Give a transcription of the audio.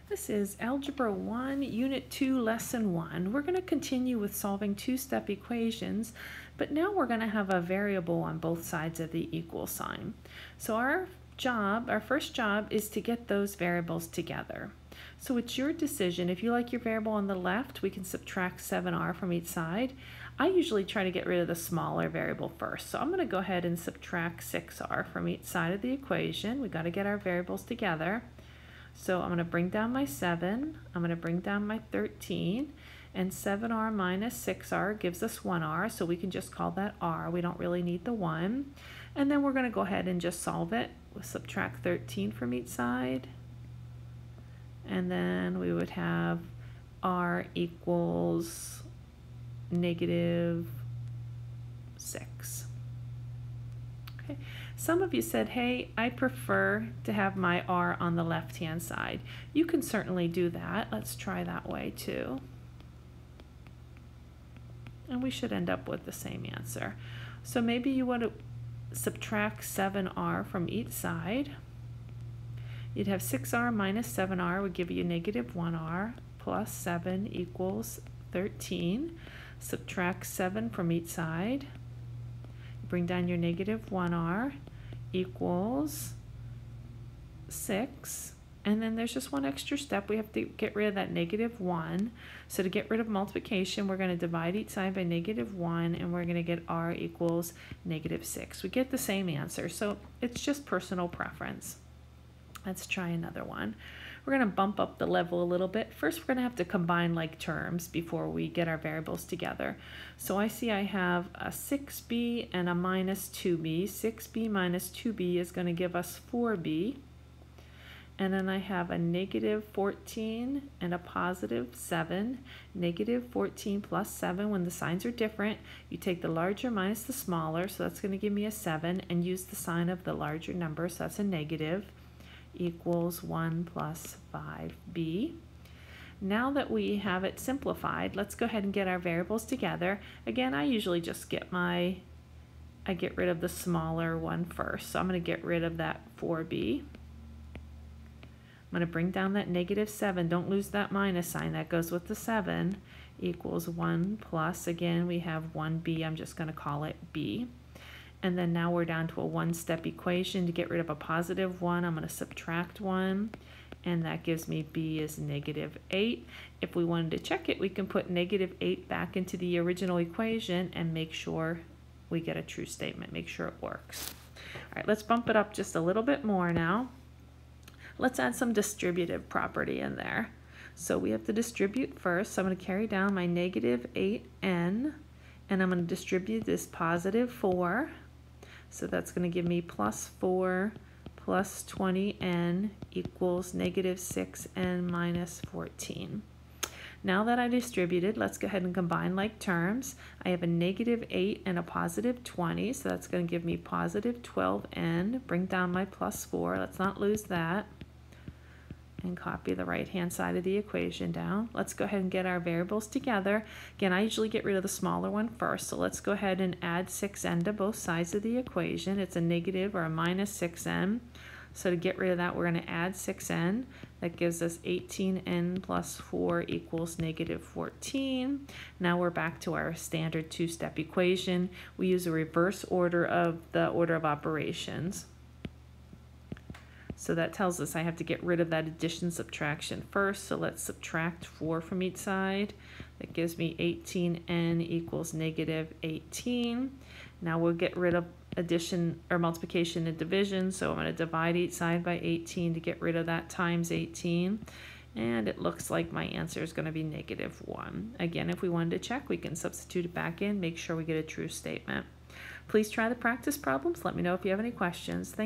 This is Algebra 1, Unit 2, Lesson 1. We're going to continue with solving two-step equations, but now we're going to have a variable on both sides of the equal sign. So our first job is to get those variables together. So it's your decision. If you like your variable on the left, we can subtract 7r from each side. I usually try to get rid of the smaller variable first. So I'm going to go ahead and subtract 6r from each side of the equation. We've got to get our variables together. So I'm going to bring down my 7, I'm going to bring down my 13, and 7r minus 6r gives us 1r, so we can just call that r. We don't really need the 1. And then we're going to go ahead and just solve it. We'll subtract 13 from each side, and then we would have r equals negative 6. Okay. Some of you said, hey, I prefer to have my r on the left-hand side. You can certainly do that. Let's try that way too. And we should end up with the same answer. So maybe you want to subtract 7r from each side. You'd have 6r minus 7r would give you negative 1r plus 7 equals 13. Subtract 7 from each side. Bring down your negative 1r equals 6. And then there's just one extra step. We have to get rid of that negative 1. So to get rid of multiplication, we're going to divide each side by negative 1, and we're going to get r equals negative 6. We get the same answer, so it's just personal preference. Let's try another one. We're going to bump up the level a little bit. First, we're going to have to combine like terms before we get our variables together. So I see I have a 6b and a minus 2b. 6b minus 2b is going to give us 4b. And then I have a negative 14 and a positive 7. Negative 14 plus 7, when the signs are different, you take the larger minus the smaller, so that's going to give me a 7, and use the sign of the larger number, so that's a negative, equals 1 plus 5b. Now that we have it simplified, let's go ahead and get our variables together. Again, I usually just get rid of the smaller one first, so I'm going to get rid of that 4b. I'm going to bring down that negative 7. Don't lose that minus sign. That goes with the 7. Equals 1 plus, again, we have 1b. I'm just going to call it b. And then now we're down to a one-step equation. To get rid of a positive 1, I'm going to subtract 1. And that gives me b is negative 8. If we wanted to check it, we can put negative 8 back into the original equation and make sure we get a true statement. Make sure it works. All right, let's bump it up just a little bit more now. Let's add some distributive property in there. So we have to distribute first. So I'm going to carry down my negative 8n, and I'm going to distribute this positive 4. So that's going to give me plus 4 plus 20n equals negative 6n minus 14. Now that I distributed, let's go ahead and combine like terms. I have a negative 8 and a positive 20, so that's going to give me positive 12n. Bring down my plus 4. Let's not lose that. And copy the right-hand side of the equation down. Let's go ahead and get our variables together. Again, I usually get rid of the smaller one first, so let's go ahead and add 6n to both sides of the equation. It's a negative or a minus 6n. So to get rid of that, we're going to add 6n. That gives us 18n plus 4 equals negative 14. Now we're back to our standard two-step equation. We use a reverse order of the order of operations. So that tells us I have to get rid of that addition subtraction first. So let's subtract 4 from each side. That gives me 18n equals negative 18. Now we'll get rid of addition or multiplication and division. So I'm going to divide each side by 18 to get rid of that times 18. And it looks like my answer is going to be negative 1. Again, if we wanted to check, we can substitute it back in, make sure we get a true statement. Please try the practice problems. Let me know if you have any questions. Thank you.